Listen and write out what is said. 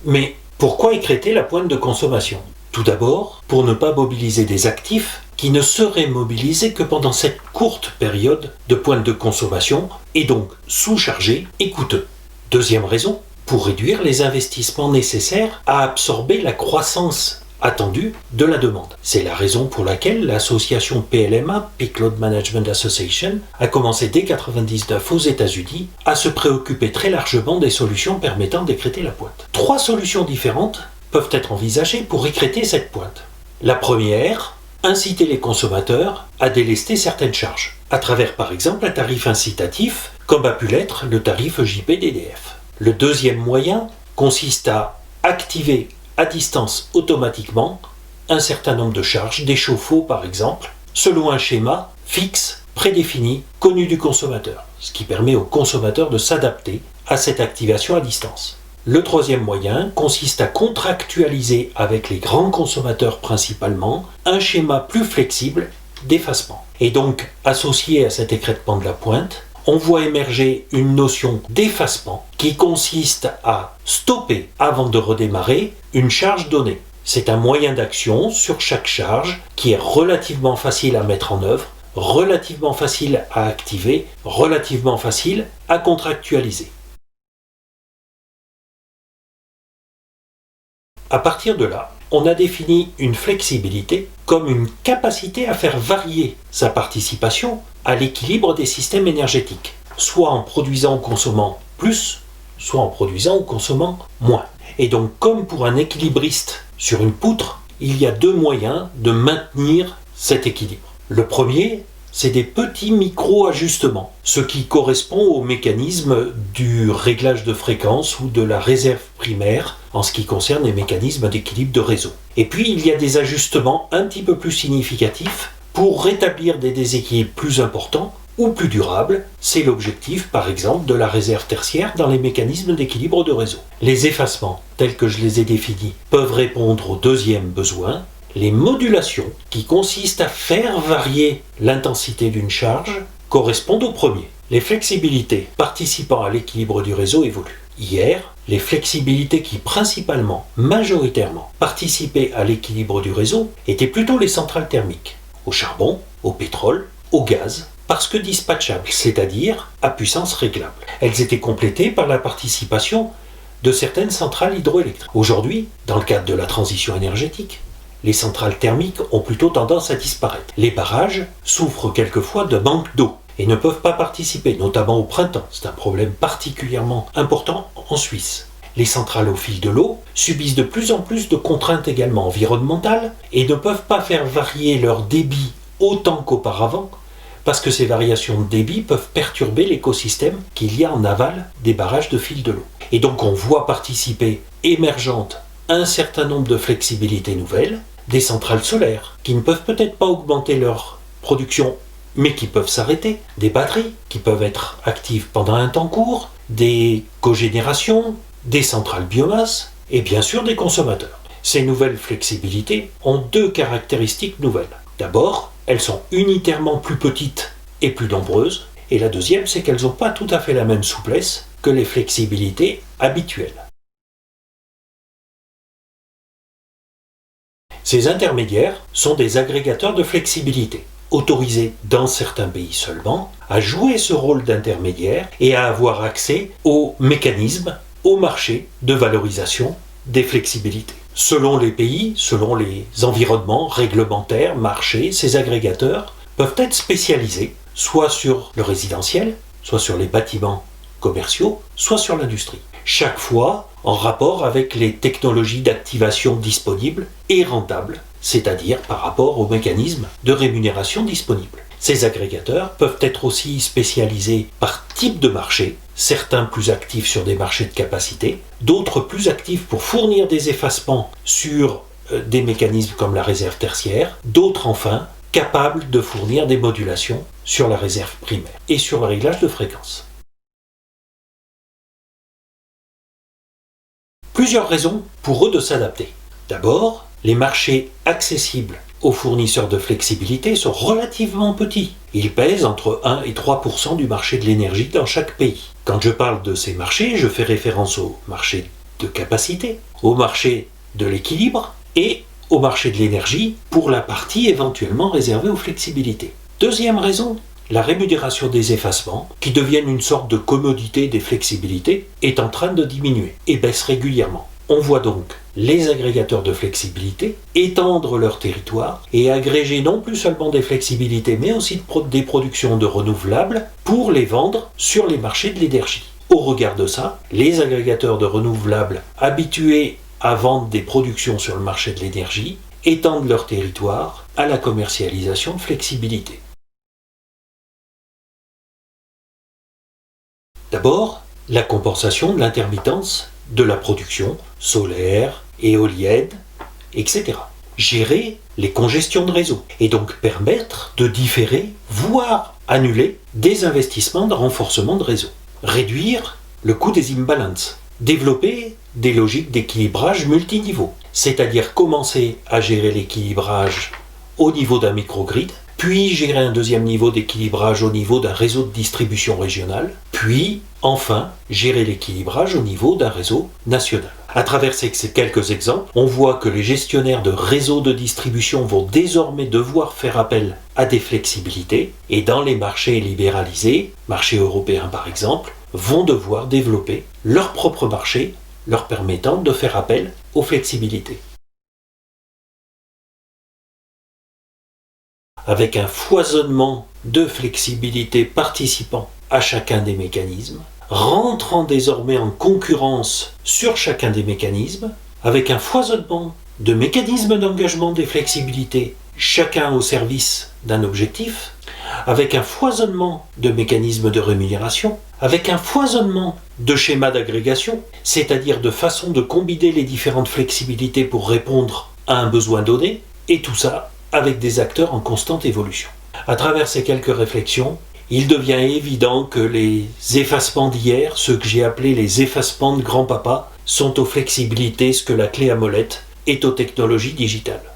Mais pourquoi écrêter la pointe de consommation ? Tout d'abord, pour ne pas mobiliser des actifs qui ne seraient mobilisés que pendant cette courte période de pointe de consommation et donc sous-chargés et coûteux. Deuxième raison, pour réduire les investissements nécessaires à absorber la croissance attendue de la demande. C'est la raison pour laquelle l'association PLMA, Peak Load Management Association, a commencé dès 1999 aux États-Unis à se préoccuper très largement des solutions permettant d'écrêter la pointe. 3 solutions différentes peuvent être envisagées pour écrêter cette pointe. La première, inciter les consommateurs à délester certaines charges, à travers par exemple un tarif incitatif, comme a pu l'être le tarif JP-DDF. Le deuxième moyen consiste à activer à distance automatiquement un certain nombre de charges, des chauffe-eau par exemple, selon un schéma fixe, prédéfini, connu du consommateur, ce qui permet au consommateur de s'adapter à cette activation à distance. Le troisième moyen consiste à contractualiser avec les grands consommateurs principalement un schéma plus flexible d'effacement. Et donc, associé à cet écrêtement de la pointe, on voit émerger une notion d'effacement qui consiste à stopper avant de redémarrer une charge donnée. C'est un moyen d'action sur chaque charge qui est relativement facile à mettre en œuvre, relativement facile à activer, relativement facile à contractualiser. À partir de là, on a défini une flexibilité comme une capacité à faire varier sa participation à l'équilibre des systèmes énergétiques, soit en produisant ou consommant plus, soit en produisant ou consommant moins. Et donc, comme pour un équilibriste sur une poutre, il y a 2 moyens de maintenir cet équilibre. Le premier, c'est des petits micro-ajustements, ce qui correspond au mécanisme du réglage de fréquence ou de la réserve primaire en ce qui concerne les mécanismes d'équilibre de réseau. Et puis il y a des ajustements un petit peu plus significatifs pour rétablir des déséquilibres plus importants ou plus durables. C'est l'objectif par exemple de la réserve tertiaire dans les mécanismes d'équilibre de réseau. Les effacements, tels que je les ai définis, peuvent répondre au deuxième besoin. Les modulations, qui consistent à faire varier l'intensité d'une charge, correspondent au premier. Les flexibilités participant à l'équilibre du réseau évoluent. Hier, les flexibilités qui principalement, majoritairement, participaient à l'équilibre du réseau étaient plutôt les centrales thermiques, au charbon, au pétrole, au gaz, parce que dispatchables, c'est-à-dire à puissance réglable. Elles étaient complétées par la participation de certaines centrales hydroélectriques. Aujourd'hui, dans le cadre de la transition énergétique, les centrales thermiques ont plutôt tendance à disparaître. Les barrages souffrent quelquefois de manque d'eau et ne peuvent pas participer, notamment au printemps. C'est un problème particulièrement important en Suisse. Les centrales au fil de l'eau subissent de plus en plus de contraintes également environnementales et ne peuvent pas faire varier leur débit autant qu'auparavant parce que ces variations de débit peuvent perturber l'écosystème qu'il y a en aval des barrages de fil de l'eau. Et donc on voit participer émergentes un certain nombre de flexibilités nouvelles, des centrales solaires qui ne peuvent peut-être pas augmenter leur production mais qui peuvent s'arrêter, des batteries qui peuvent être actives pendant un temps court, des cogénérations, des centrales biomasse et bien sûr des consommateurs. Ces nouvelles flexibilités ont 2 caractéristiques nouvelles. D'abord, elles sont unitairement plus petites et plus nombreuses et la deuxième, c'est qu'elles n'ont pas tout à fait la même souplesse que les flexibilités habituelles. Ces intermédiaires sont des agrégateurs de flexibilité, autorisés dans certains pays seulement à jouer ce rôle d'intermédiaire et à avoir accès aux mécanismes, au marché de valorisation des flexibilités. Selon les pays, selon les environnements réglementaires, marchés, ces agrégateurs peuvent être spécialisés, soit sur le résidentiel, soit sur les bâtiments commerciaux, soit sur l'industrie. Chaque fois en rapport avec les technologies d'activation disponibles et rentables, c'est-à-dire par rapport aux mécanismes de rémunération disponibles. Ces agrégateurs peuvent être aussi spécialisés par type de marché, certains plus actifs sur des marchés de capacité, d'autres plus actifs pour fournir des effacements sur des mécanismes comme la réserve tertiaire, d'autres enfin capables de fournir des modulations sur la réserve primaire et sur le réglage de fréquence. Plusieurs raisons pour eux de s'adapter. D'abord, les marchés accessibles aux fournisseurs de flexibilité sont relativement petits. Ils pèsent entre 1 et 3% du marché de l'énergie dans chaque pays. Quand je parle de ces marchés, je fais référence aux marchés de capacité, au marché de l'équilibre et au marché de l'énergie pour la partie éventuellement réservée aux flexibilités. Deuxième raison, la rémunération des effacements, qui deviennent une sorte de commodité des flexibilités, est en train de diminuer et baisse régulièrement. On voit donc les agrégateurs de flexibilité étendre leur territoire et agréger non plus seulement des flexibilités mais aussi des productions de renouvelables pour les vendre sur les marchés de l'énergie. Au regard de ça, les agrégateurs de renouvelables habitués à vendre des productions sur le marché de l'énergie étendent leur territoire à la commercialisation de flexibilité. D'abord, la compensation de l'intermittence de la production solaire, éolienne, etc. Gérer les congestions de réseau et donc permettre de différer, voire annuler des investissements de renforcement de réseau. Réduire le coût des imbalances. Développer des logiques d'équilibrage multiniveau, c'est-à-dire commencer à gérer l'équilibrage au niveau d'un microgrid, puis gérer un deuxième niveau d'équilibrage au niveau d'un réseau de distribution régionale, puis enfin gérer l'équilibrage au niveau d'un réseau national. À travers ces quelques exemples, on voit que les gestionnaires de réseaux de distribution vont désormais devoir faire appel à des flexibilités et dans les marchés libéralisés, marchés européens par exemple, vont devoir développer leur propre marché leur permettant de faire appel aux flexibilités. Avec un foisonnement de flexibilité participant à chacun des mécanismes, rentrant désormais en concurrence sur chacun des mécanismes, avec un foisonnement de mécanismes d'engagement des flexibilités, chacun au service d'un objectif, avec un foisonnement de mécanismes de rémunération, avec un foisonnement de schémas d'agrégation, c'est-à-dire de façons de combiner les différentes flexibilités pour répondre à un besoin donné, et tout ça avec des acteurs en constante évolution. À travers ces quelques réflexions, il devient évident que les effacements d'hier, ceux que j'ai appelés les effacements de grand-papa, sont aux flexibilités ce que la clé à molette est aux technologies digitales.